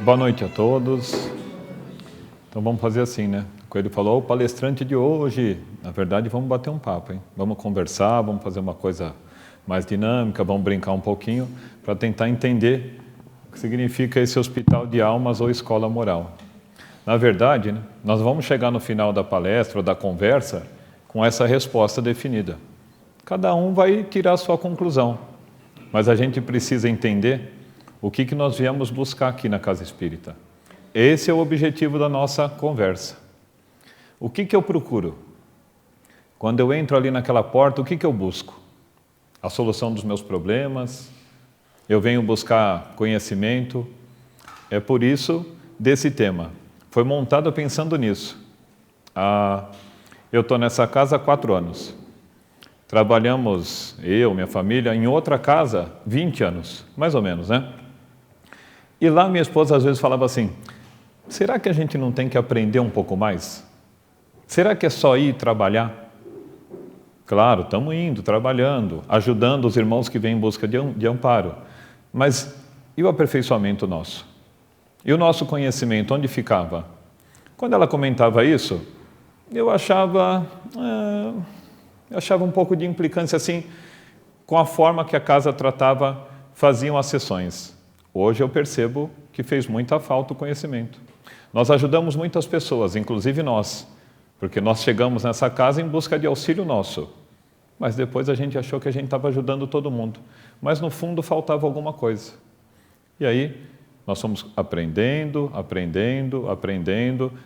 Boa noite a todos. Então vamos fazer assim, né? O Coelho falou, o palestrante de hoje, na verdade vamos bater um papo, hein? Vamos conversar, vamos fazer uma coisa mais dinâmica, vamos brincar um pouquinho para tentar entender o que significa esse hospital de almas ou escola moral. Na verdade, né, nós vamos chegar no final da palestra ou da conversa com essa resposta definida. Cada um vai tirar a sua conclusão, mas a gente precisa entender o que nós viemos buscar aqui na Casa Espírita. Esse é o objetivo da nossa conversa. O que eu procuro? Quando eu entro ali naquela porta, o que eu busco? A solução dos meus problemas? Eu venho buscar conhecimento? É por isso desse tema. Foi montado pensando nisso. Eu estou nessa casa há 4 anos. Trabalhamos, eu, minha família, em outra casa 20 anos, mais ou menos, né? E lá minha esposa às vezes falava assim, será que a gente não tem que aprender um pouco mais? Será que é só ir trabalhar? Claro, estamos indo, trabalhando, ajudando os irmãos que vêm em busca de amparo. Mas e o aperfeiçoamento nosso? E o nosso conhecimento, onde ficava? Quando ela comentava isso, eu achava um pouco de implicância assim, com a forma que a casa tratava, faziam as sessões. Hoje eu percebo que fez muita falta o conhecimento. Nós ajudamos muitas pessoas, inclusive nós, porque nós chegamos nessa casa em busca de auxílio nosso. Mas depois a gente achou que a gente estava ajudando todo mundo. Mas no fundo faltava alguma coisa. E aí nós fomos aprendendo.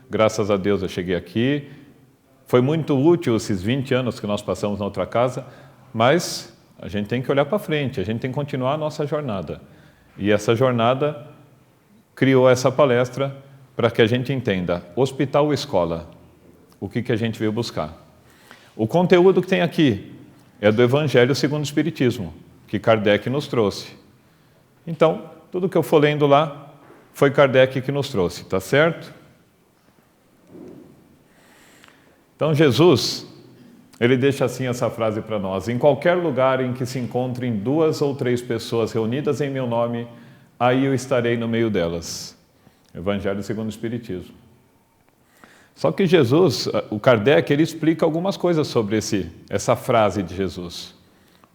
Graças a Deus eu cheguei aqui. Foi muito útil esses 20 anos que nós passamos na outra casa, mas a gente tem que olhar para frente, a gente tem que continuar a nossa jornada. E essa jornada criou essa palestra para que a gente entenda, hospital ou escola, o que a gente veio buscar. O conteúdo que tem aqui é do Evangelho segundo o Espiritismo, que Kardec nos trouxe. Então, tudo que eu for lendo lá, foi Kardec que nos trouxe, tá certo? Então, Jesus, ele deixa assim essa frase para nós, em qualquer lugar em que se encontrem 2 ou 3 pessoas reunidas em meu nome, aí eu estarei no meio delas. Evangelho segundo o Espiritismo. Só que Jesus, o Kardec, ele explica algumas coisas sobre essa frase de Jesus,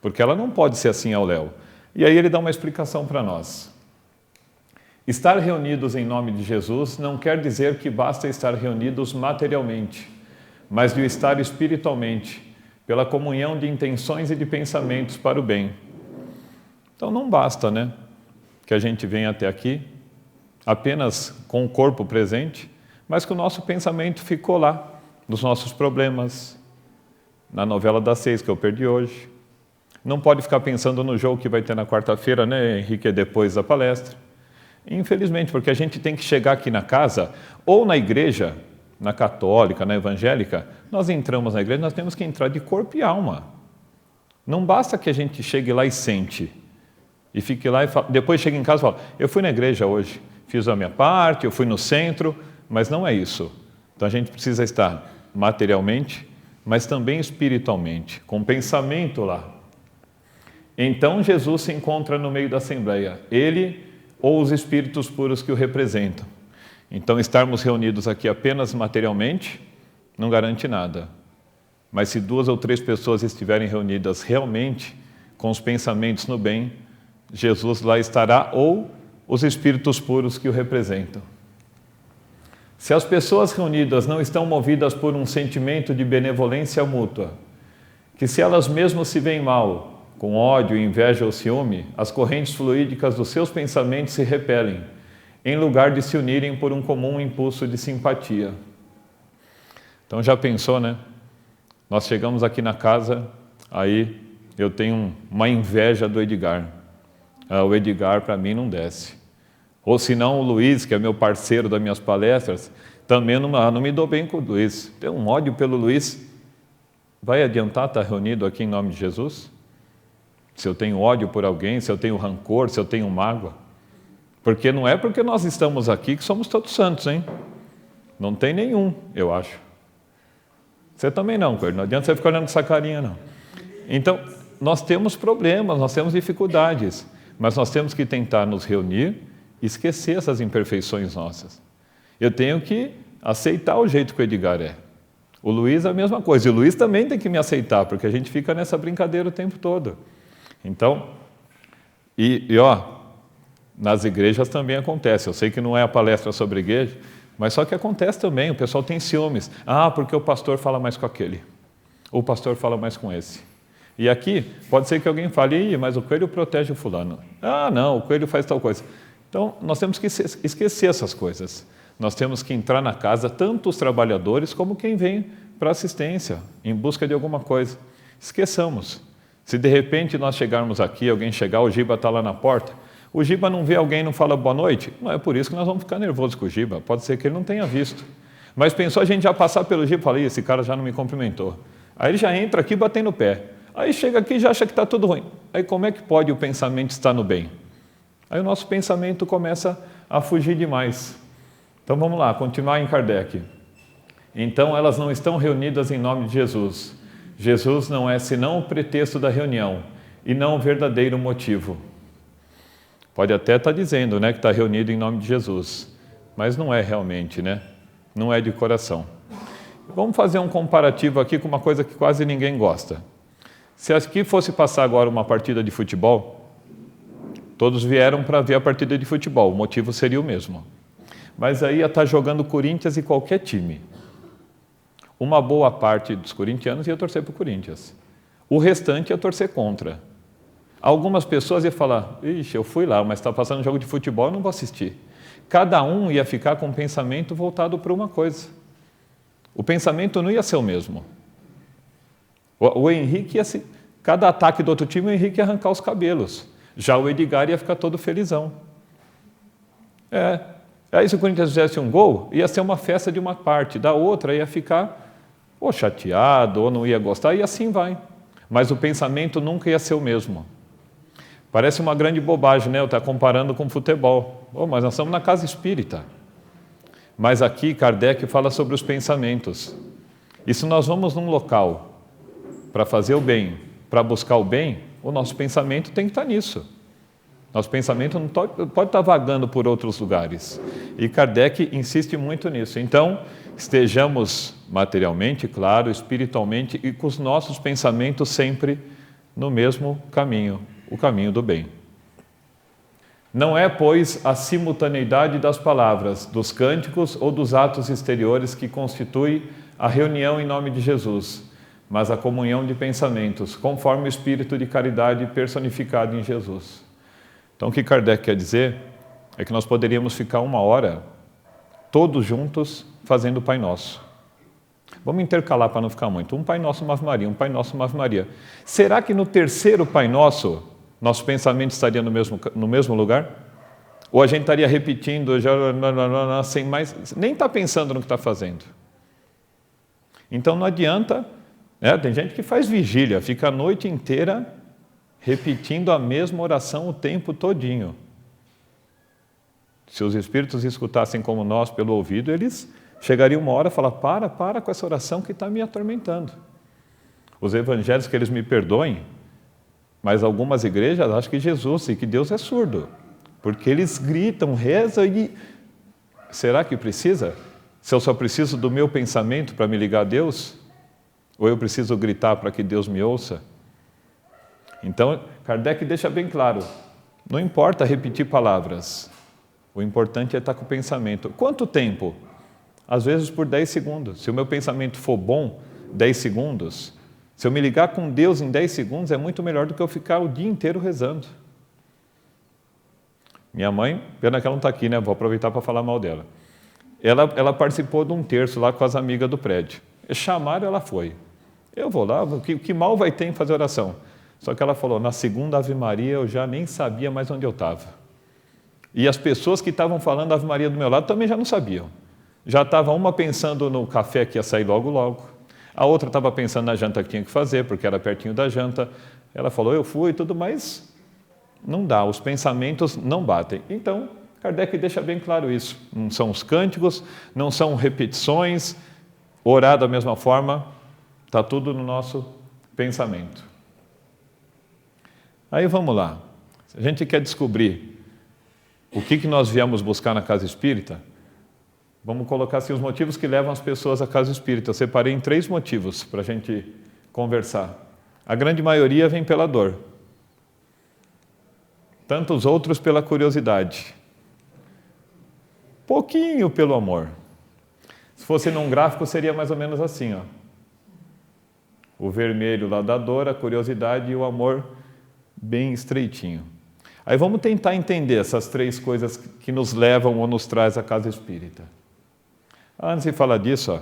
porque ela não pode ser assim ao léu. E aí ele dá uma explicação para nós. Estar reunidos em nome de Jesus não quer dizer que basta estar reunidos materialmente, mas de estar espiritualmente, pela comunhão de intenções e de pensamentos para o bem. Então não basta, né, que a gente venha até aqui, apenas com o corpo presente, mas que o nosso pensamento ficou lá, nos nossos problemas, na novela das 6 que eu perdi hoje. Não pode ficar pensando no jogo que vai ter na quarta-feira, né, Henrique, depois da palestra. Infelizmente, porque a gente tem que chegar aqui na casa, ou na igreja, na católica, na evangélica, nós entramos na igreja, nós temos que entrar de corpo e alma. Não basta que a gente chegue lá e sente, e fique lá e depois chega em casa e fala, eu fui na igreja hoje, fiz a minha parte, eu fui no centro, mas não é isso. Então a gente precisa estar materialmente, mas também espiritualmente, com pensamento lá. Então Jesus se encontra no meio da assembleia, ele ou os espíritos puros que o representam. Então, estarmos reunidos aqui apenas materialmente não garante nada. Mas se 2 ou 3 pessoas estiverem reunidas realmente com os pensamentos no bem, Jesus lá estará ou os espíritos puros que o representam. Se as pessoas reunidas não estão movidas por um sentimento de benevolência mútua, que se elas mesmas se veem mal, com ódio, inveja ou ciúme, as correntes fluídicas dos seus pensamentos se repelem, em lugar de se unirem por um comum impulso de simpatia. Então já pensou, né? Nós chegamos aqui na casa, aí eu tenho uma inveja do Edgar. O Edgar para mim não desce. Ou se não o Luiz, que é meu parceiro das minhas palestras, também não me dou bem com o Luiz. Tenho um ódio pelo Luiz. Vai adiantar estar reunido aqui em nome de Jesus? Se eu tenho ódio por alguém, se eu tenho rancor, se eu tenho mágoa. Porque não é porque nós estamos aqui que somos todos santos, hein? Não tem nenhum, eu acho. Você também não, Coelho. Não adianta você ficar olhando essa carinha, não. Então, nós temos problemas, nós temos dificuldades, mas nós temos que tentar nos reunir esquecer essas imperfeições nossas. Eu tenho que aceitar o jeito que o Edgar é. O Luiz é a mesma coisa. E o Luiz também tem que me aceitar, porque a gente fica nessa brincadeira o tempo todo. Então, nas igrejas também acontece. Eu sei que não é a palestra sobre igreja, mas só que acontece também. O pessoal tem ciúmes. Porque o pastor fala mais com aquele. Ou o pastor fala mais com esse. E aqui, pode ser que alguém fale, mas o coelho protege o fulano. Não, o coelho faz tal coisa. Então, nós temos que esquecer essas coisas. Nós temos que entrar na casa, tanto os trabalhadores como quem vem para assistência, em busca de alguma coisa. Esqueçamos. Se de repente nós chegarmos aqui, alguém chegar, o Giba está lá na porta, o Giba não vê alguém e não fala boa noite, não é por isso que nós vamos ficar nervosos com o Giba. Pode ser que ele não tenha visto. Mas pensou a gente já passar pelo Giba e falar, esse cara já não me cumprimentou. Aí ele já entra aqui batendo o pé. Aí chega aqui e já acha que está tudo ruim. Aí como é que pode o pensamento estar no bem? Aí o nosso pensamento começa a fugir demais. Então vamos lá, continuar em Kardec. Então elas não estão reunidas em nome de Jesus. Jesus não é senão o pretexto da reunião e não o verdadeiro motivo. Pode até estar dizendo, que está reunido em nome de Jesus, mas não é realmente, Não é de coração. Vamos fazer um comparativo aqui com uma coisa que quase ninguém gosta. Se aqui fosse passar agora uma partida de futebol, todos vieram para ver a partida de futebol, o motivo seria o mesmo. Mas aí ia estar jogando Corinthians e qualquer time. Uma boa parte dos corintianos ia torcer para o Corinthians. O restante ia torcer contra. Algumas pessoas iam falar, eu fui lá, mas está passando um jogo de futebol, eu não vou assistir. Cada um ia ficar com o pensamento voltado para uma coisa. O pensamento não ia ser o mesmo. O Henrique cada ataque do outro time, o Henrique ia arrancar os cabelos. Já o Edgar ia ficar todo felizão. Aí se o Corinthians fizesse um gol, ia ser uma festa de uma parte, da outra ia ficar ou chateado, ou não ia gostar, e assim vai. Mas o pensamento nunca ia ser o mesmo. Parece uma grande bobagem, eu estar comparando com futebol. Mas nós estamos na casa espírita. Mas aqui Kardec fala sobre os pensamentos. E se nós vamos num local para fazer o bem, para buscar o bem, o nosso pensamento tem que estar nisso. Nosso pensamento não pode estar vagando por outros lugares. E Kardec insiste muito nisso. Então, estejamos materialmente, claro, espiritualmente e com os nossos pensamentos sempre no mesmo caminho, o caminho do bem. Não é, pois, a simultaneidade das palavras, dos cânticos ou dos atos exteriores que constitui a reunião em nome de Jesus, mas a comunhão de pensamentos, conforme o espírito de caridade personificado em Jesus. Então, o que Kardec quer dizer é que nós poderíamos ficar 1 hora, todos juntos, fazendo o Pai Nosso. Vamos intercalar para não ficar muito. Um Pai Nosso, uma Ave Maria, um Pai Nosso, uma Ave Maria. Será que no terceiro Pai Nosso, nosso pensamento estaria no mesmo lugar? Ou a gente estaria repetindo, sem mais, nem está pensando no que está fazendo? Então não adianta, tem gente que faz vigília, fica a noite inteira repetindo a mesma oração o tempo todinho. Se os espíritos escutassem como nós pelo ouvido, eles chegariam 1 hora e falar, para com essa oração que está me atormentando. Os evangelhos, que eles me perdoem, mas algumas igrejas acham que Jesus e que Deus é surdo, porque eles gritam, rezam e... Será que precisa? Se eu só preciso do meu pensamento para me ligar a Deus? Ou eu preciso gritar para que Deus me ouça? Então, Kardec deixa bem claro, não importa repetir palavras, o importante é estar com o pensamento. Quanto tempo? Às vezes por 10 segundos. Se o meu pensamento for bom, 10 segundos. Se eu me ligar com Deus em 10 segundos, é muito melhor do que eu ficar o dia inteiro rezando. Minha mãe, pena que ela não está aqui, vou aproveitar para falar mal dela. Ela participou de um terço lá com as amigas do prédio. Chamaram, ela foi. Eu vou lá, que mal vai ter em fazer oração? Só que ela falou, na segunda Ave Maria eu já nem sabia mais onde eu estava. E as pessoas que estavam falando Ave Maria do meu lado também já não sabiam. Já estava uma pensando no café que ia sair logo. A outra estava pensando na janta que tinha que fazer, porque era pertinho da janta. Ela falou, eu fui e tudo, mas não dá, os pensamentos não batem. Então, Kardec deixa bem claro isso. Não são os cânticos, não são repetições, orar da mesma forma, está tudo no nosso pensamento. Aí vamos lá. Se a gente quer descobrir O que nós viemos buscar na casa espírita? Vamos colocar assim os motivos que levam as pessoas à casa espírita. Eu separei em 3 motivos para a gente conversar. A grande maioria vem pela dor. Tantos outros pela curiosidade. Pouquinho pelo amor. Se fosse num gráfico, seria mais ou menos assim, ó. O vermelho lá da dor, a curiosidade e o amor bem estreitinho. Aí vamos tentar entender essas 3 coisas que nos levam ou nos traz à casa espírita. Antes de falar disso, ó,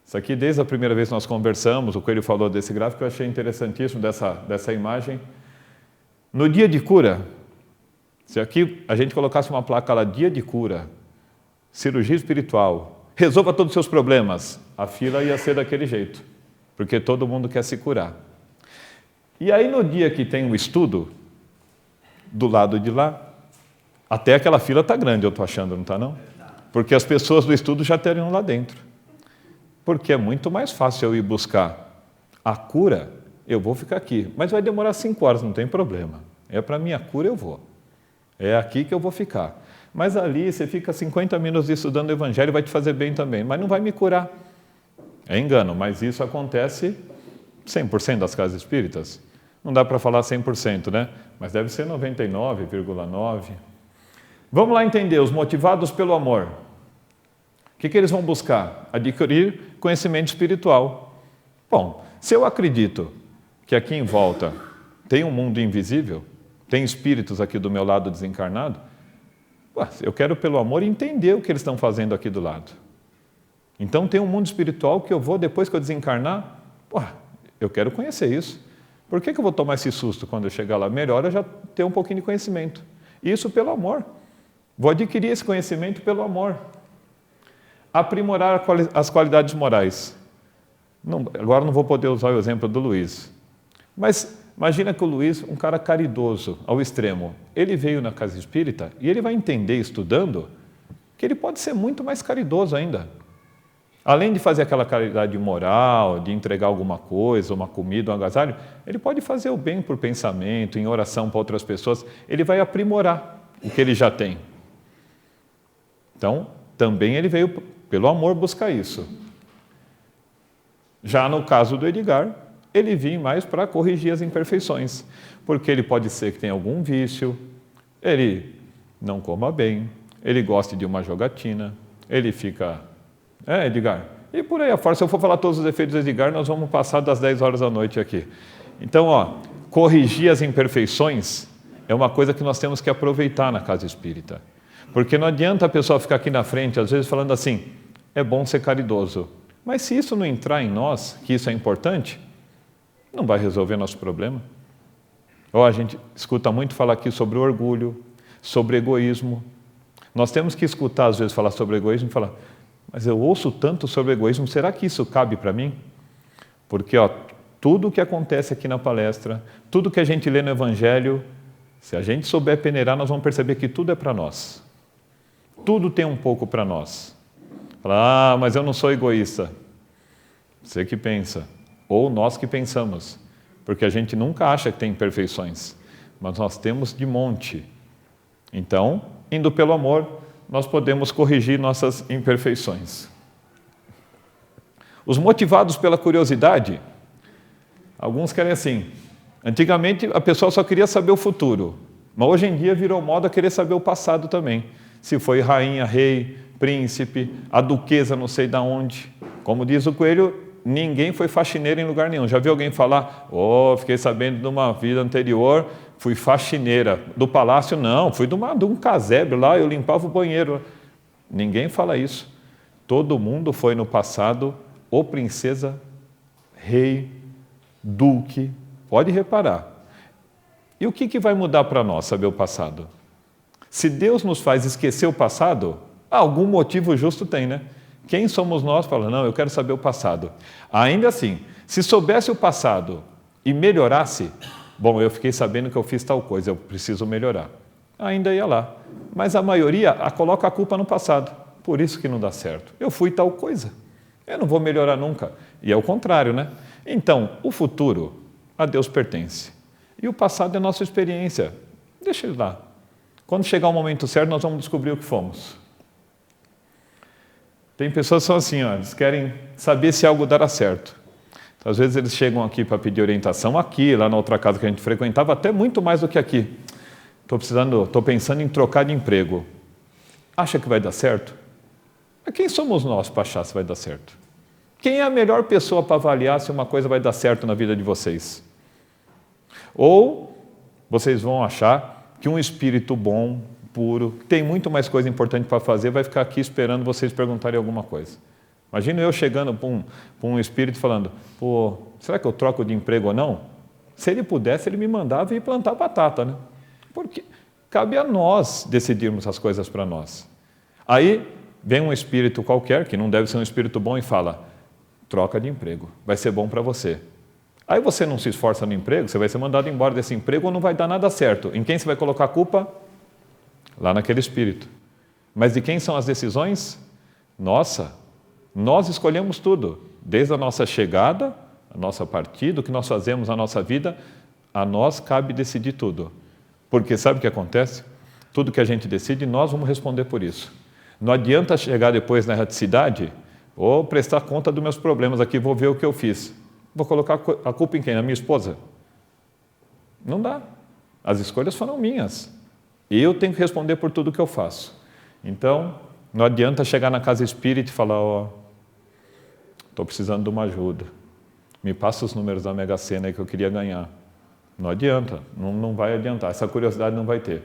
isso aqui desde a primeira vez que nós conversamos, o Coelho falou desse gráfico, eu achei interessantíssimo dessa imagem. No dia de cura, se aqui a gente colocasse uma placa lá, dia de cura, cirurgia espiritual, resolva todos os seus problemas, a fila ia ser daquele jeito, porque todo mundo quer se curar. E aí no dia que tem um estudo, do lado de lá, até aquela fila está grande, eu estou achando, não está não? Porque as pessoas do estudo já teriam lá dentro. Porque é muito mais fácil eu ir buscar a cura, eu vou ficar aqui. Mas vai demorar 5 horas, não tem problema. É para a minha cura, eu vou. É aqui que eu vou ficar. Mas ali você fica 50 minutos estudando o Evangelho, vai te fazer bem também, mas não vai me curar. É engano, mas isso acontece 100% das casas espíritas. Não dá para falar 100%, né? Mas deve ser 99,9%. Vamos lá entender, os motivados pelo amor. O que eles vão buscar? Adquirir conhecimento espiritual. Bom, se eu acredito que aqui em volta tem um mundo invisível, tem espíritos aqui do meu lado desencarnado, eu quero pelo amor entender o que eles estão fazendo aqui do lado. Então tem um mundo espiritual que eu vou, depois que eu desencarnar, eu quero conhecer isso. Por que eu vou tomar esse susto quando eu chegar lá? Melhor eu já ter um pouquinho de conhecimento. Isso pelo amor. Vou adquirir esse conhecimento pelo amor. Aprimorar as qualidades morais. Agora não vou poder usar o exemplo do Luiz. Mas imagina que o Luiz, um cara caridoso ao extremo, ele veio na casa espírita e ele vai entender, estudando, que ele pode ser muito mais caridoso ainda. Além de fazer aquela caridade moral, de entregar alguma coisa, uma comida, um agasalho, ele pode fazer o bem por pensamento, em oração para outras pessoas. Ele vai aprimorar o que ele já tem. Então, também ele veio pelo amor buscar isso. Já no caso do Edgar, ele vinha mais para corrigir as imperfeições, porque ele pode ser que tenha algum vício, ele não coma bem, ele goste de uma jogatina, ele fica... Edgar? E por aí afora, se eu for falar todos os defeitos do Edgar, nós vamos passar das 10 horas da noite aqui. Então, corrigir as imperfeições é uma coisa que nós temos que aproveitar na casa espírita. Porque não adianta a pessoa ficar aqui na frente, às vezes falando assim, é bom ser caridoso. Mas se isso não entrar em nós, que isso é importante, não vai resolver nosso problema. A gente escuta muito falar aqui sobre o orgulho, sobre egoísmo. Nós temos que escutar, às vezes, falar sobre egoísmo e falar, mas eu ouço tanto sobre egoísmo, será que isso cabe para mim? Porque tudo o que acontece aqui na palestra, tudo que a gente lê no Evangelho, se a gente souber peneirar, nós vamos perceber que tudo é para nós. Tudo tem um pouco para nós. Fala, mas eu não sou egoísta. Você que pensa, ou nós que pensamos, porque a gente nunca acha que tem imperfeições, mas nós temos de monte. Então, indo pelo amor, nós podemos corrigir nossas imperfeições. Os motivados pela curiosidade, alguns querem assim, antigamente a pessoa só queria saber o futuro, mas hoje em dia virou moda querer saber o passado também. Se foi rainha, rei, príncipe, a duquesa não sei de onde. Como diz o Coelho, ninguém foi faxineiro em lugar nenhum. Já viu alguém falar, fiquei sabendo de uma vida anterior, fui faxineira. Do palácio, não, fui de um casebre lá, eu limpava o banheiro. Ninguém fala isso. Todo mundo foi no passado, ou princesa, rei, duque, pode reparar. E o que vai mudar para nós saber o passado? Se Deus nos faz esquecer o passado, algum motivo justo tem, né? Quem somos nós para falar, não, eu quero saber o passado. Ainda assim, se soubesse o passado e melhorasse, bom, eu fiquei sabendo que eu fiz tal coisa, eu preciso melhorar. Ainda ia lá. Mas a maioria coloca a culpa no passado. Por isso que não dá certo. Eu fui tal coisa. Eu não vou melhorar nunca. E é o contrário, né? Então, o futuro a Deus pertence. E o passado é nossa experiência. Deixa ele lá. Quando chegar o momento certo, nós vamos descobrir o que fomos. Tem pessoas que são assim, eles querem saber se algo dará certo. Às vezes eles chegam aqui para pedir orientação aqui, lá na outra casa que a gente frequentava, até muito mais do que aqui. Estou pensando em trocar de emprego. Acha que vai dar certo? Mas quem somos nós para achar se vai dar certo? Quem é a melhor pessoa para avaliar se uma coisa vai dar certo na vida de vocês? Ou vocês vão achar que um espírito bom, puro, que tem muito mais coisa importante para fazer, vai ficar aqui esperando vocês perguntarem alguma coisa. Imagina eu chegando para um espírito falando, será que eu troco de emprego ou não? Se ele pudesse, ele me mandava ir plantar batata, né? Porque cabe a nós decidirmos as coisas para nós. Aí vem um espírito qualquer, que não deve ser um espírito bom, e fala, troca de emprego, vai ser bom para você. Aí você não se esforça no emprego, você vai ser mandado embora desse emprego ou não vai dar nada certo. Em quem você vai colocar a culpa? Lá naquele espírito. Mas de quem são as decisões? Nossa! Nós escolhemos tudo, desde a nossa chegada, a nossa partida, o que nós fazemos na nossa vida, a nós cabe decidir tudo. Porque sabe o que acontece? Tudo que a gente decide, nós vamos responder por isso. Não adianta chegar depois na erraticidade, ou prestar conta dos meus problemas aqui, vou ver o que eu fiz. Vou colocar a culpa em quem? Na minha esposa? Não dá. As escolhas foram minhas. E eu tenho que responder por tudo que eu faço. Então, não adianta chegar na casa espírita e falar, estou precisando de uma ajuda. Me passa os números da Mega Sena aí que eu queria ganhar. Não adianta, não vai adiantar, essa curiosidade não vai ter.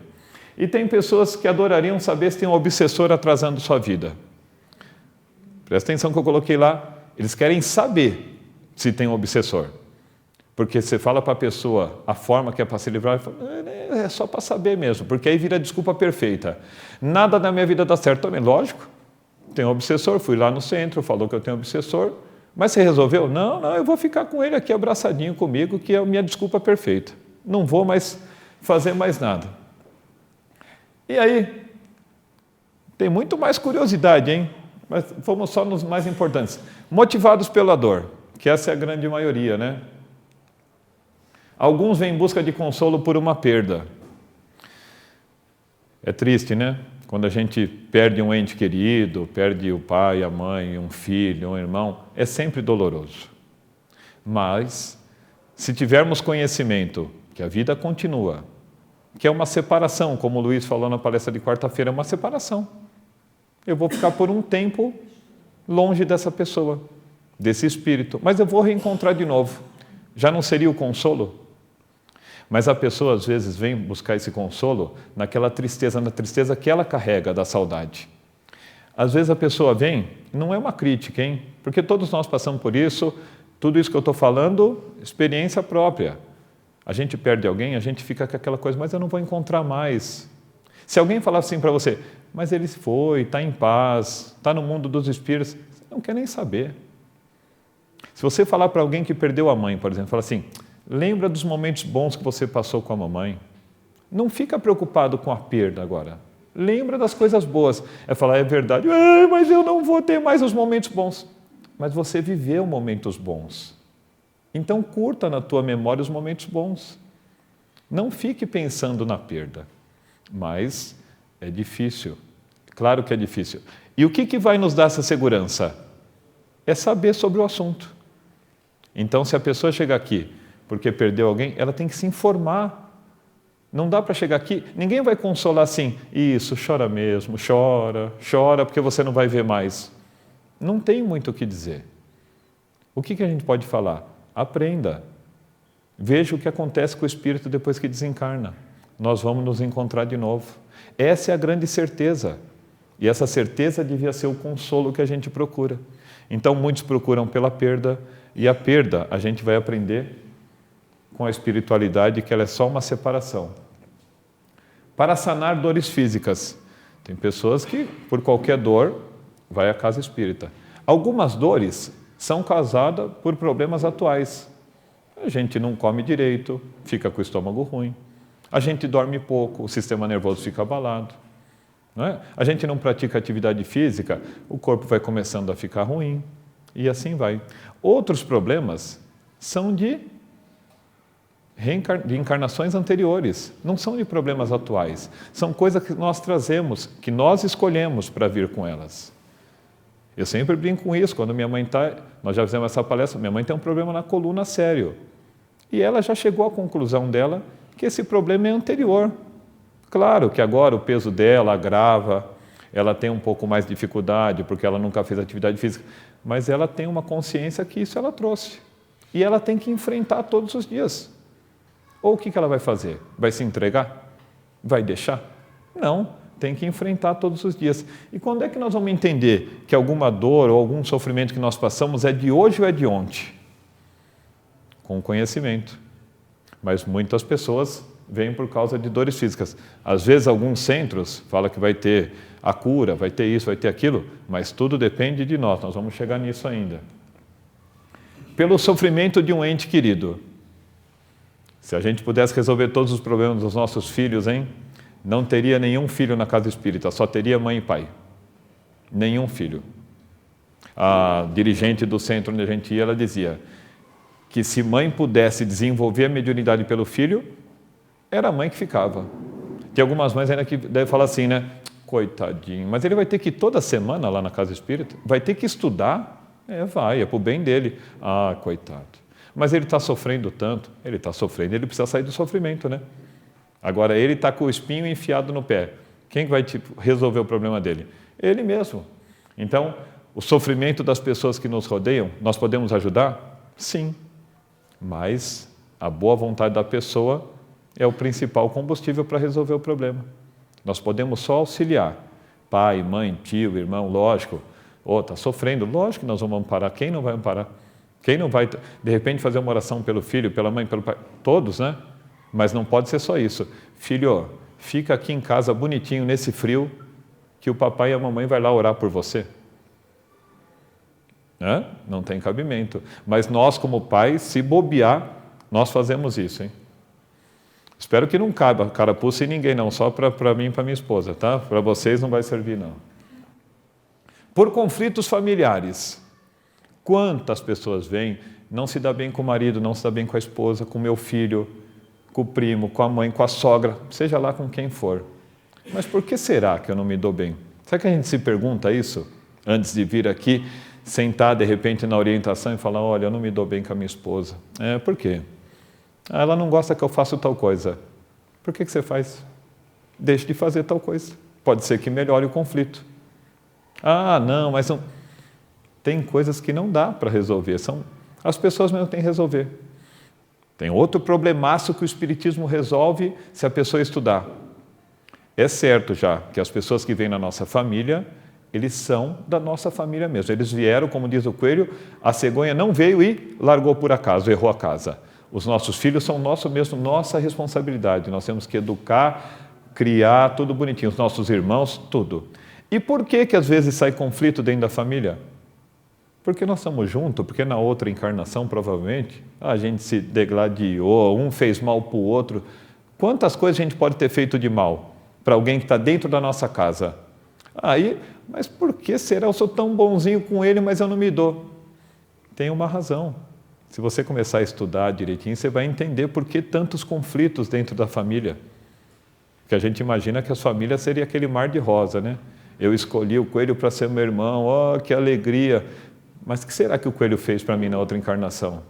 E tem pessoas que adorariam saber se tem um obsessor atrasando sua vida. Presta atenção que eu coloquei lá, eles querem saber se tem um obsessor. Porque você fala para a pessoa a forma que é para se livrar, é só para saber mesmo, porque aí vira desculpa perfeita. Nada na minha vida dá certo também, lógico. Tem um obsessor, fui lá no centro, falou que eu tenho um obsessor, mas você resolveu? Não, eu vou ficar com ele aqui abraçadinho comigo, que é a minha desculpa perfeita. Não vou mais fazer mais nada. E aí, tem muito mais curiosidade, hein? Mas fomos só nos mais importantes. Motivados pela dor, que essa é a grande maioria, né? Alguns vêm em busca de consolo por uma perda. É triste, né? Quando a gente perde um ente querido, perde o pai, a mãe, um filho, um irmão, é sempre doloroso. Mas, se tivermos conhecimento que a vida continua, que é uma separação, como o Luiz falou na palestra de quarta-feira, é uma separação. Eu vou ficar por um tempo longe dessa pessoa, desse espírito, mas eu vou reencontrar de novo. Já não seria o consolo? Mas a pessoa, às vezes, vem buscar esse consolo naquela tristeza, na tristeza que ela carrega da saudade. Às vezes a pessoa vem, não é uma crítica, hein? Porque todos nós passamos por isso, tudo isso que eu estou falando, experiência própria. A gente perde alguém, a gente fica com aquela coisa, mas eu não vou encontrar mais. Se alguém falar assim para você, mas ele foi, está em paz, está no mundo dos espíritos, você não quer nem saber. Se você falar para alguém que perdeu a mãe, por exemplo, fala assim, lembra dos momentos bons que você passou com a mamãe. Não fica preocupado com a perda agora. Lembra das coisas boas. É falar, é verdade, mas eu não vou ter mais os momentos bons. Mas você viveu momentos bons. Então curta na tua memória os momentos bons. Não fique pensando na perda. Mas é difícil. Claro que é difícil. E o que vai nos dar essa segurança? É saber sobre o assunto. Então, se a pessoa chegar aqui porque perdeu alguém, ela tem que se informar. Não dá para chegar aqui, ninguém vai consolar assim, isso, chora mesmo, chora porque você não vai ver mais. Não tem muito o que dizer. O que a gente pode falar? Aprenda. Veja o que acontece com o espírito depois que desencarna. Nós vamos nos encontrar de novo. Essa é a grande certeza. E essa certeza devia ser o consolo que a gente procura. Então, muitos procuram pela perda, e a perda a gente vai aprender com a espiritualidade que ela é só uma separação. Para sanar dores físicas, tem pessoas que, por qualquer dor, vai à casa espírita. Algumas dores são causadas por problemas atuais. A gente não come direito, fica com o estômago ruim. A gente dorme pouco, o sistema nervoso fica abalado. Não é? A gente não pratica atividade física, o corpo vai começando a ficar ruim. E assim vai. Outros problemas são de de encarnações anteriores, não são de problemas atuais. São coisas que nós trazemos, que nós escolhemos para vir com elas. Eu sempre brinco com isso, quando minha mãe está... Nós já fizemos essa palestra, minha mãe tem um problema na coluna sério. E ela já chegou à conclusão dela que esse problema é anterior. Claro que agora o peso dela agrava, ela tem um pouco mais de dificuldade, porque ela nunca fez atividade física, mas ela tem uma consciência que isso ela trouxe. E ela tem que enfrentar todos os dias. Ou o que ela vai fazer? Vai se entregar? Vai deixar? Não, tem que enfrentar todos os dias. E quando é que nós vamos entender que alguma dor ou algum sofrimento que nós passamos é de hoje ou é de ontem? Com o conhecimento. Mas muitas pessoas vêm por causa de dores físicas. Às vezes alguns centros falam que vai ter a cura, vai ter isso, vai ter aquilo, mas tudo depende de nós vamos chegar nisso ainda. Pelo sofrimento de um ente querido. Se a gente pudesse resolver todos os problemas dos nossos filhos, não teria nenhum filho na casa espírita, só teria mãe e pai. Nenhum filho. A dirigente do centro onde a gente ia, ela dizia que se mãe pudesse desenvolver a mediunidade pelo filho, era a mãe que ficava. Tem algumas mães ainda que devem falar assim, né? Coitadinho, mas ele vai ter que ir toda semana lá na casa espírita? Vai ter que estudar? Vai, é para o bem dele. Ah, coitado. Mas ele está sofrendo tanto, ele está sofrendo, ele precisa sair do sofrimento, né? Agora, ele está com o espinho enfiado no pé. Quem vai resolver o problema dele? Ele mesmo. Então, o sofrimento das pessoas que nos rodeiam, nós podemos ajudar? Sim. Mas a boa vontade da pessoa é o principal combustível para resolver o problema. Nós podemos só auxiliar. Pai, mãe, tio, irmão, lógico. Está sofrendo, lógico que nós vamos amparar. Quem não vai amparar? Quem não vai, de repente, fazer uma oração pelo filho, pela mãe, pelo pai? Todos, né? Mas não pode ser só isso. Filho, fica aqui em casa bonitinho nesse frio, que o papai e a mamãe vai lá orar por você. Não tem cabimento. Mas nós, como pais, se bobear, nós fazemos isso, Espero que não caiba carapuça em ninguém, não. Só para mim e para minha esposa, tá? Para vocês não vai servir, não. Por conflitos familiares. Quantas pessoas vêm, não se dá bem com o marido, não se dá bem com a esposa, com o meu filho, com o primo, com a mãe, com a sogra, seja lá com quem for. Mas por que será que eu não me dou bem? Será que a gente se pergunta isso antes de vir aqui, sentar de repente na orientação e falar, olha, eu não me dou bem com a minha esposa. Por quê? Ela não gosta que eu faça tal coisa. Por que você faz? Deixe de fazer tal coisa. Pode ser que melhore o conflito. Não, mas não... Tem coisas que não dá para resolver. As pessoas mesmo têm que resolver. Tem outro problemaço que o Espiritismo resolve se a pessoa estudar. É certo já que as pessoas que vêm na nossa família, eles são da nossa família mesmo. Eles vieram, como diz o coelho, a cegonha não veio e largou por acaso, errou a casa. Os nossos filhos são nossa responsabilidade. Nós temos que educar, criar, tudo bonitinho. Os nossos irmãos, tudo. E por que às vezes sai conflito dentro da família? Porque nós estamos juntos, porque na outra encarnação, provavelmente, a gente se degladiou, um fez mal para o outro. Quantas coisas a gente pode ter feito de mal para alguém que está dentro da nossa casa? Mas por que será? Eu sou tão bonzinho com ele, mas eu não me dou. Tem uma razão. Se você começar a estudar direitinho, você vai entender por que tantos conflitos dentro da família. Porque a gente imagina que as famílias seria aquele mar de rosa, né? Eu escolhi o coelho para ser meu irmão, que alegria! Mas o que será que o coelho fez para mim na outra encarnação?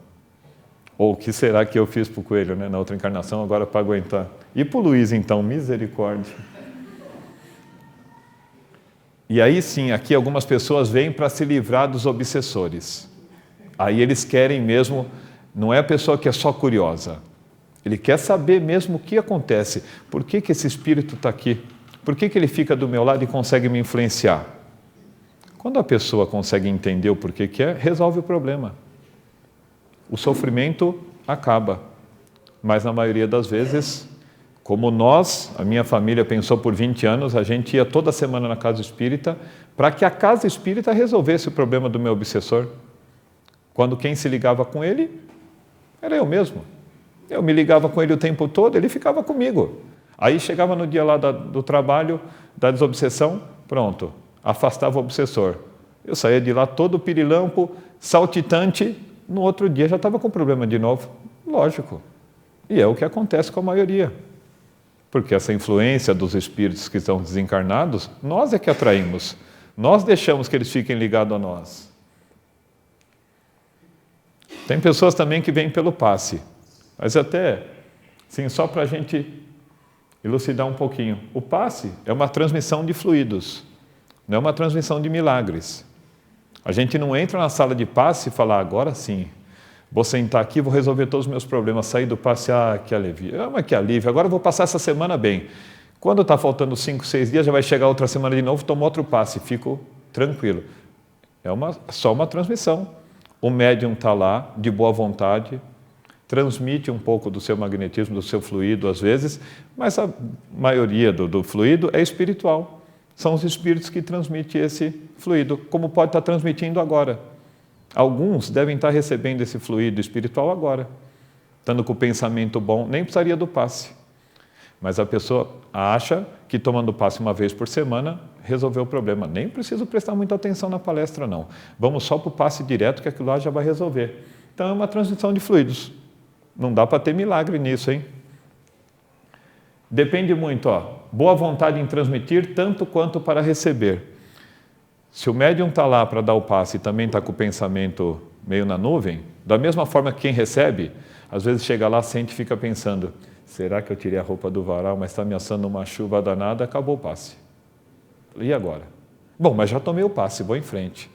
Ou o que será que eu fiz para o coelho, na outra encarnação, agora para aguentar? E para o Luiz, então, misericórdia. E aí sim, aqui algumas pessoas vêm para se livrar dos obsessores. Aí eles querem mesmo, não é a pessoa que é só curiosa. Ele quer saber mesmo o que acontece. Por que esse espírito está aqui? Por que ele fica do meu lado e consegue me influenciar? Quando a pessoa consegue entender o porquê que é, resolve o problema. O sofrimento acaba. Mas na maioria das vezes, como a minha família pensou por 20 anos, a gente ia toda semana na casa espírita para que a casa espírita resolvesse o problema do meu obsessor. Quando quem se ligava com ele, era eu mesmo. Eu me ligava com ele o tempo todo, ele ficava comigo. Aí chegava no dia lá do trabalho, da desobsessão, pronto. Afastava o obsessor. Eu saía de lá todo pirilampo, saltitante, no outro dia já estava com problema de novo. Lógico. E é o que acontece com a maioria. Porque essa influência dos espíritos que estão desencarnados, nós é que atraímos. Nós deixamos que eles fiquem ligados a nós. Tem pessoas também que vêm pelo passe. Mas até, sim, só para a gente elucidar um pouquinho. O passe é uma transmissão de fluidos, não é uma transmissão de milagres. A gente não entra na sala de passe e fala, agora sim, vou sentar aqui, vou resolver todos os meus problemas, sair do passe, que alívio. Mas que alívio, agora eu vou passar essa semana bem. Quando está faltando 5, 6 dias, já vai chegar outra semana de novo, tomo outro passe, fico tranquilo. É só uma transmissão. O médium está lá, de boa vontade, transmite um pouco do seu magnetismo, do seu fluido às vezes, mas a maioria do fluido é espiritual. São os espíritos que transmitem esse fluido, como pode estar transmitindo agora. Alguns devem estar recebendo esse fluido espiritual agora, estando com o pensamento bom, nem precisaria do passe. Mas a pessoa acha que tomando passe uma vez por semana resolveu o problema. Nem preciso prestar muita atenção na palestra, não. Vamos só para o passe direto, que aquilo lá já vai resolver. Então é uma transmissão de fluidos. Não dá para ter milagre nisso, hein? Depende muito, boa vontade em transmitir, tanto quanto para receber. Se o médium está lá para dar o passe e também está com o pensamento meio na nuvem, da mesma forma que quem recebe, às vezes chega lá, sente e fica pensando, será que eu tirei a roupa do varal, mas está ameaçando uma chuva danada, acabou o passe. E agora? Bom, mas já tomei o passe, vou em frente.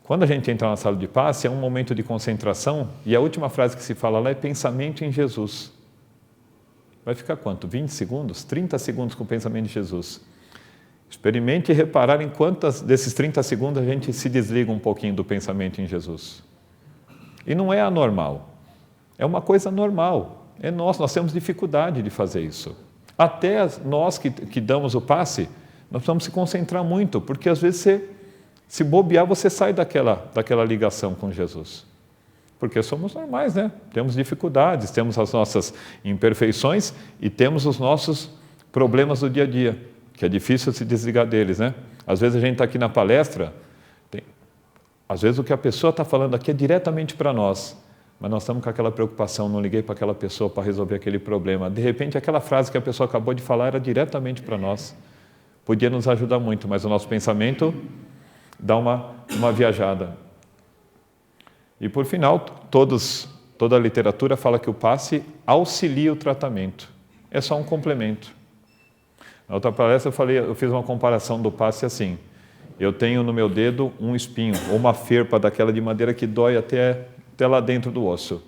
Quando a gente entra na sala de passe, é um momento de concentração e a última frase que se fala lá é pensamento em Jesus. Vai ficar quanto? 20 segundos? 30 segundos com o pensamento em Jesus. Experimente reparar em quantas desses 30 segundos a gente se desliga um pouquinho do pensamento em Jesus. E não é anormal. É uma coisa normal. É nós temos dificuldade de fazer isso. Até nós que damos o passe, nós precisamos se concentrar muito, porque às vezes se bobear, você sai daquela ligação com Jesus. Porque somos normais, né? Temos dificuldades, temos as nossas imperfeições e temos os nossos problemas do dia a dia, que é difícil se desligar deles, né? Às vezes a gente está aqui na palestra, às vezes o que a pessoa está falando aqui é diretamente para nós, mas nós estamos com aquela preocupação, não liguei para aquela pessoa para resolver aquele problema. De repente, aquela frase que a pessoa acabou de falar era diretamente para nós. Podia nos ajudar muito, mas o nosso pensamento dá uma viajada. E por final, toda a literatura fala que o passe auxilia o tratamento. É só um complemento. Na outra palestra eu fiz uma comparação do passe assim. Eu tenho no meu dedo um espinho, ou uma ferpa daquela de madeira que dói até lá dentro do osso.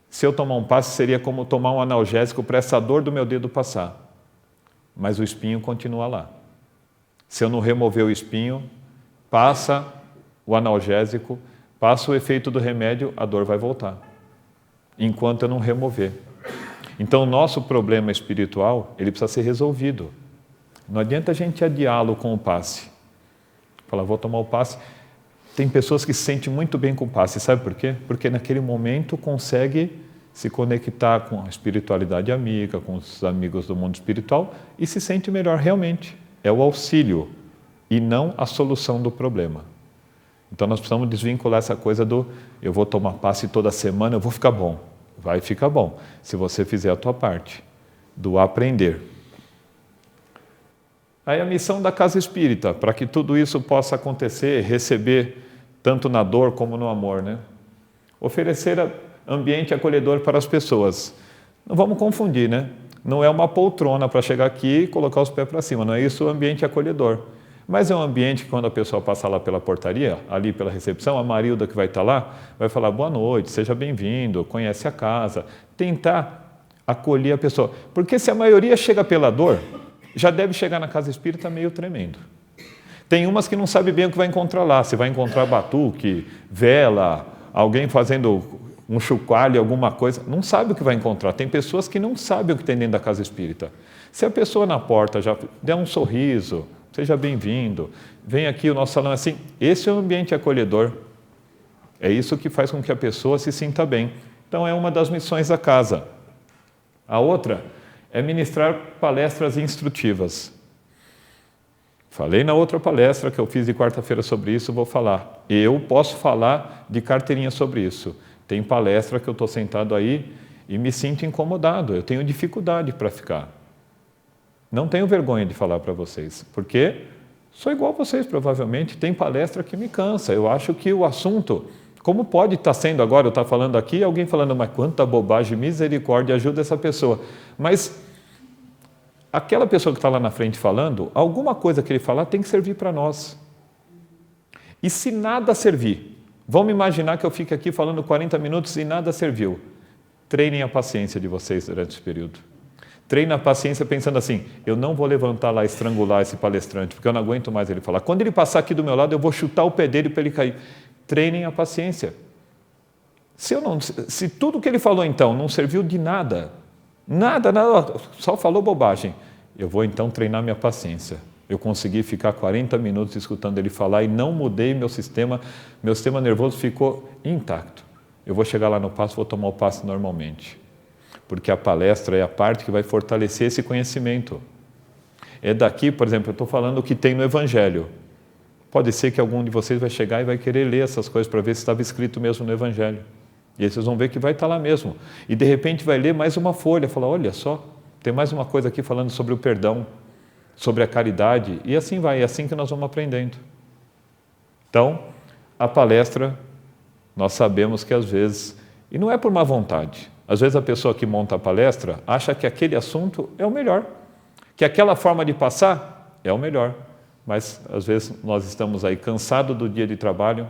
Se eu tomar um passe, seria como tomar um analgésico para essa dor do meu dedo passar. Mas o espinho continua lá. Se eu não remover o espinho, passa o analgésico, passa o efeito do remédio, a dor vai voltar. Enquanto eu não remover. Então, o nosso problema espiritual, ele precisa ser resolvido. Não adianta a gente adiá-lo com o passe. Falar, vou tomar o passe. Tem pessoas que se sentem muito bem com o passe. Sabe por quê? Porque naquele momento consegue se conectar com a espiritualidade amiga, com os amigos do mundo espiritual e se sente melhor realmente. É o auxílio e não a solução do problema. Então nós precisamos desvincular essa coisa do eu vou tomar passe toda semana, eu vou ficar bom. Vai ficar bom, se você fizer a tua parte, do aprender. Aí a missão da casa espírita, para que tudo isso possa acontecer, receber tanto na dor como no amor, né? Oferecer ambiente acolhedor para as pessoas. Não vamos confundir, né? Não é uma poltrona para chegar aqui e colocar os pés para cima, não é isso o ambiente acolhedor. Mas é um ambiente que quando a pessoa passa lá pela portaria, ali pela recepção, a Marilda que vai estar lá, vai falar boa noite, seja bem-vindo, conhece a casa, tentar acolher a pessoa. Porque se a maioria chega pela dor, já deve chegar na casa espírita meio tremendo. Tem umas que não sabe bem o que vai encontrar lá, se vai encontrar batuque, vela, alguém fazendo um chocalho, alguma coisa, não sabe o que vai encontrar. Tem pessoas que não sabem o que tem dentro da casa espírita. Se a pessoa na porta já der um sorriso, seja bem-vindo, vem aqui, o nosso salão é assim, esse é o ambiente acolhedor. É isso que faz com que a pessoa se sinta bem. Então é uma das missões da casa. A outra é ministrar palestras instrutivas. Falei na outra palestra que eu fiz de quarta-feira sobre isso, vou falar. Eu posso falar de carteirinha sobre isso. Tem palestra que eu estou sentado aí e me sinto incomodado, eu tenho dificuldade para ficar. Não tenho vergonha de falar para vocês, porque sou igual a vocês, provavelmente, tem palestra que me cansa. Eu acho que o assunto, como pode estar sendo agora, eu estou falando aqui, alguém falando, mas quanta bobagem, misericórdia, ajuda essa pessoa. Mas aquela pessoa que está lá na frente falando, alguma coisa que ele falar tem que servir para nós. E se nada servir, vamos imaginar que eu fique aqui falando 40 minutos e nada serviu. Treinem a paciência de vocês durante esse período. Treine a paciência pensando assim, eu não vou levantar lá e estrangular esse palestrante, porque eu não aguento mais ele falar. Quando ele passar aqui do meu lado, eu vou chutar o pé dele para ele cair. Treinem a paciência. Se tudo que ele falou então não serviu de nada, nada, só falou bobagem, eu vou então treinar minha paciência. Eu consegui ficar 40 minutos escutando ele falar e não mudei meu sistema nervoso ficou intacto. Eu vou chegar lá no passo, vou tomar o passo normalmente. Porque a palestra é a parte que vai fortalecer esse conhecimento. É daqui, por exemplo, eu estou falando o que tem no Evangelho. Pode ser que algum de vocês vai chegar e vai querer ler essas coisas para ver se estava escrito mesmo no Evangelho. E aí vocês vão ver que vai estar lá mesmo. E de repente vai ler mais uma folha, falar, olha só, tem mais uma coisa aqui falando sobre o perdão, sobre a caridade, e assim vai, é assim que nós vamos aprendendo. Então, a palestra, nós sabemos que às vezes, e não é por má vontade, às vezes a pessoa que monta a palestra acha que aquele assunto é o melhor, que aquela forma de passar é o melhor, mas às vezes nós estamos aí cansados do dia de trabalho,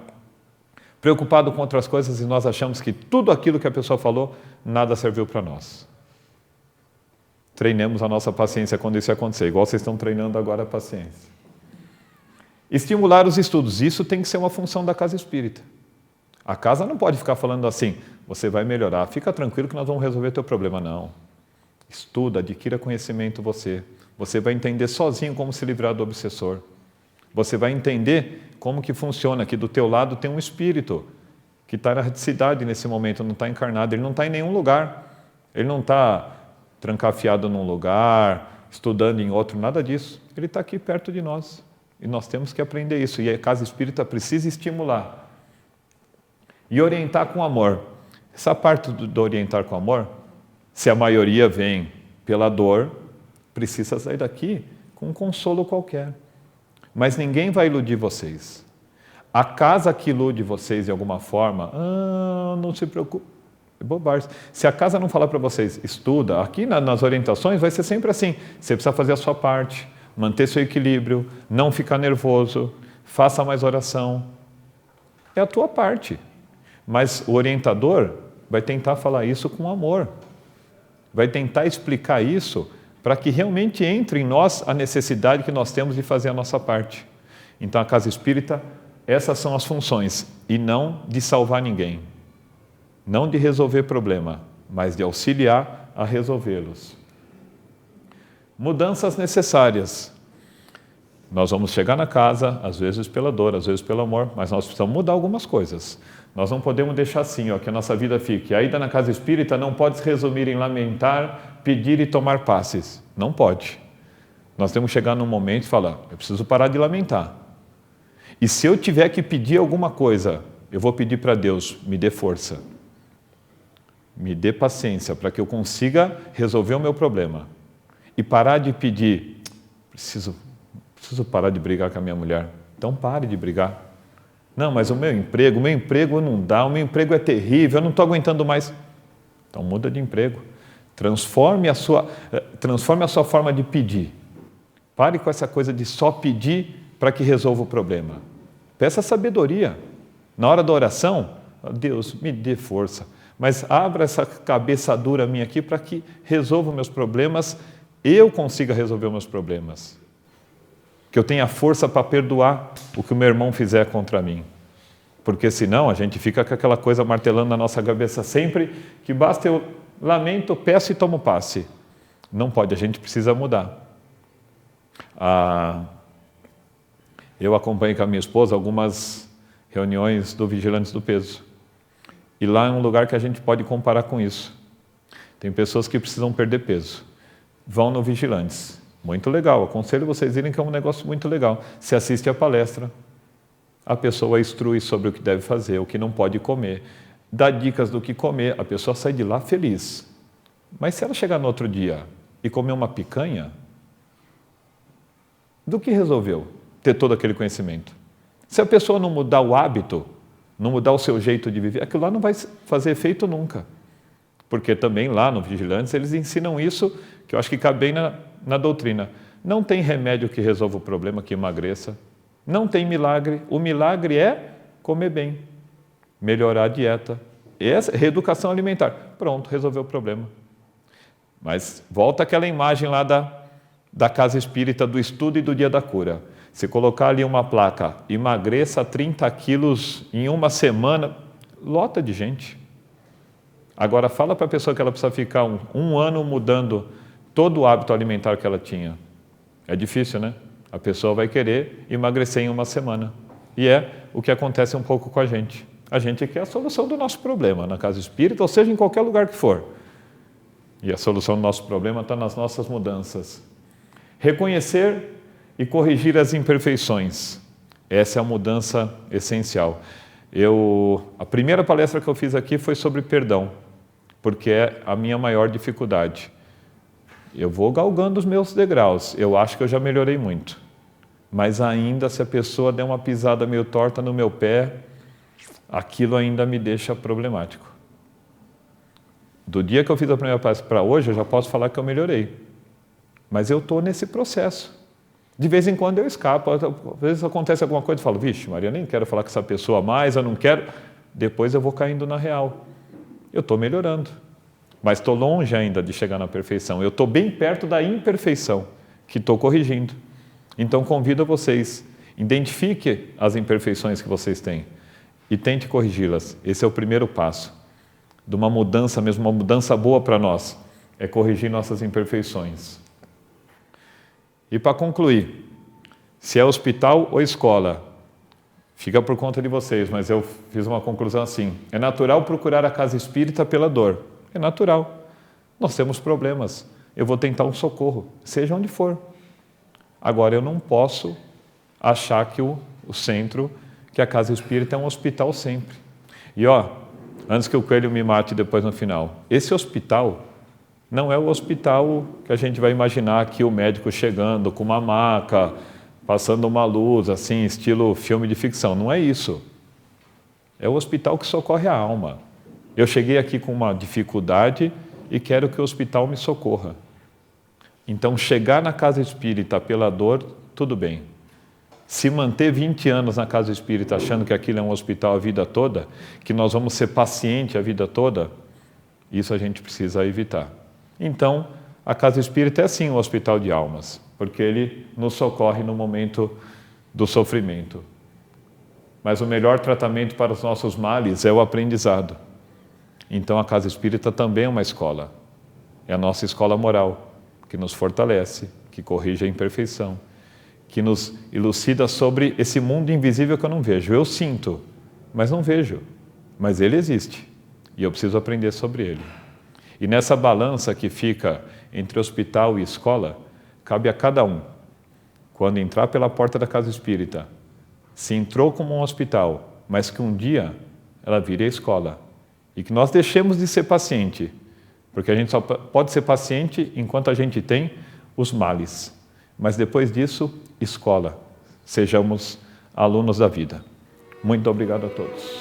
preocupados com outras coisas e nós achamos que tudo aquilo que a pessoa falou, nada serviu para nós. Treinemos a nossa paciência quando isso acontecer, igual vocês estão treinando agora a paciência. Estimular os estudos, isso tem que ser uma função da casa espírita. A casa não pode ficar falando assim, você vai melhorar, fica tranquilo que nós vamos resolver teu problema. Não. Estuda, adquira conhecimento você. Você vai entender sozinho como se livrar do obsessor. Você vai entender como que funciona, que do teu lado tem um espírito que está na radicidade nesse momento, não está encarnado, ele não está em nenhum lugar. Ele não está trancafiado num lugar, estudando em outro, nada disso. Ele está aqui perto de nós. E nós temos que aprender isso. E a casa espírita precisa estimular. E orientar com amor. Essa parte do orientar com amor, se a maioria vem pela dor, precisa sair daqui com um consolo qualquer. Mas ninguém vai iludir vocês. A casa que ilude vocês de alguma forma, não se preocupe, é bobagem. Se a casa não falar para vocês, estuda, aqui nas orientações vai ser sempre assim, você precisa fazer a sua parte, manter seu equilíbrio, não ficar nervoso, faça mais oração. É a tua parte. Mas o orientador vai tentar falar isso com amor. Vai tentar explicar isso para que realmente entre em nós a necessidade que nós temos de fazer a nossa parte. Então, a casa espírita, essas são as funções, e não de salvar ninguém. Não de resolver problema, mas de auxiliar a resolvê-los. Mudanças necessárias. Nós vamos chegar na casa, às vezes pela dor, às vezes pelo amor, mas nós precisamos mudar algumas coisas. Nós não podemos deixar assim, que a nossa vida fique. A ida na casa espírita não pode se resumir em lamentar, pedir e tomar passes. Não pode. Nós temos que chegar num momento e falar, eu preciso parar de lamentar. E se eu tiver que pedir alguma coisa, eu vou pedir para Deus, me dê força. Me dê paciência para que eu consiga resolver o meu problema. E parar de pedir, preciso parar de brigar com a minha mulher. Então pare de brigar. Não, mas o meu emprego não dá, o meu emprego é terrível, eu não estou aguentando mais. Então muda de emprego. Transforme a sua forma de pedir. Pare com essa coisa de só pedir para que resolva o problema. Peça sabedoria. Na hora da oração, Deus, me dê força. Mas abra essa cabeça dura minha aqui para que resolva meus problemas, eu consiga resolver meus problemas. Que eu tenha força para perdoar o que o meu irmão fizer contra mim. Porque senão a gente fica com aquela coisa martelando na nossa cabeça sempre, que basta eu lamento, peço e tomo passe. Não pode, a gente precisa mudar. Eu acompanhei com a minha esposa algumas reuniões do Vigilantes do Peso. E lá é um lugar que a gente pode comparar com isso. Tem pessoas que precisam perder peso. Vão no Vigilantes. Muito legal. Aconselho vocês irem, que é um negócio muito legal. Se assiste a palestra, a pessoa instrui sobre o que deve fazer, o que não pode comer, dá dicas do que comer, a pessoa sai de lá feliz. Mas se ela chegar no outro dia e comer uma picanha, do que resolveu ter todo aquele conhecimento? Se a pessoa não mudar o hábito, não mudar o seu jeito de viver, aquilo lá não vai fazer efeito nunca. Porque também lá no Vigilantes eles ensinam isso, que eu acho que cabe bem na doutrina. Não tem remédio que resolva o problema, que emagreça. Não tem milagre. O milagre é comer bem, melhorar a dieta. Essa reeducação alimentar. Pronto, resolveu o problema. Mas volta aquela imagem lá da casa espírita, do estudo e do dia da cura. Se colocar ali uma placa, emagreça 30 quilos em uma semana, lota de gente. Agora fala para a pessoa que ela precisa ficar um ano mudando todo o hábito alimentar que ela tinha. É difícil, né? A pessoa vai querer emagrecer em uma semana. E é o que acontece um pouco com a gente. A gente quer a solução do nosso problema na casa espírita, ou seja, em qualquer lugar que for. E a solução do nosso problema está nas nossas mudanças. Reconhecer e corrigir as imperfeições. Essa é a mudança essencial. A primeira palestra que eu fiz aqui foi sobre perdão, porque é a minha maior dificuldade. Eu vou galgando os meus degraus, eu acho que eu já melhorei muito. Mas ainda, se a pessoa der uma pisada meio torta no meu pé, aquilo ainda me deixa problemático. Do dia que eu fiz a primeira palestra para hoje, eu já posso falar que eu melhorei. Mas eu estou nesse processo. De vez em quando eu escapo, às vezes acontece alguma coisa e falo, vixe, Maria, nem quero falar com essa pessoa mais, eu não quero. Depois eu vou caindo na real. Eu estou melhorando, mas estou longe ainda de chegar na perfeição. Eu estou bem perto da imperfeição, que estou corrigindo. Então convido a vocês, identifique as imperfeições que vocês têm e tente corrigi-las. Esse é o primeiro passo de uma mudança mesmo, uma mudança boa para nós, é corrigir nossas imperfeições. E para concluir, se é hospital ou escola, fica por conta de vocês, mas eu fiz uma conclusão assim, é natural procurar a casa espírita pela dor, é natural, nós temos problemas, eu vou tentar um socorro, seja onde for. Agora eu não posso achar que o centro, que a casa espírita é um hospital sempre. E antes que o coelho me mate depois no final, esse hospital não é o hospital que a gente vai imaginar aqui o médico chegando com uma maca, passando uma luz, assim, estilo filme de ficção. Não é isso. É o hospital que socorre a alma. Eu cheguei aqui com uma dificuldade e quero que o hospital me socorra. Então, chegar na casa espírita pela dor, tudo bem. Se manter 20 anos na casa espírita achando que aquilo é um hospital a vida toda, que nós vamos ser pacientes a vida toda, isso a gente precisa evitar. Então, a casa espírita é sim um hospital de almas, porque ele nos socorre no momento do sofrimento. Mas o melhor tratamento para os nossos males é o aprendizado. Então, a casa espírita também é uma escola. É a nossa escola moral, que nos fortalece, que corrige a imperfeição, que nos elucida sobre esse mundo invisível que eu não vejo. Eu sinto, mas não vejo. Mas ele existe, e eu preciso aprender sobre ele. E nessa balança que fica entre hospital e escola, cabe a cada um, quando entrar pela porta da casa espírita, se entrou como um hospital, mas que um dia ela vire a escola. E que nós deixemos de ser paciente, porque a gente só pode ser paciente enquanto a gente tem os males. Mas depois disso, escola. Sejamos alunos da vida. Muito obrigado a todos.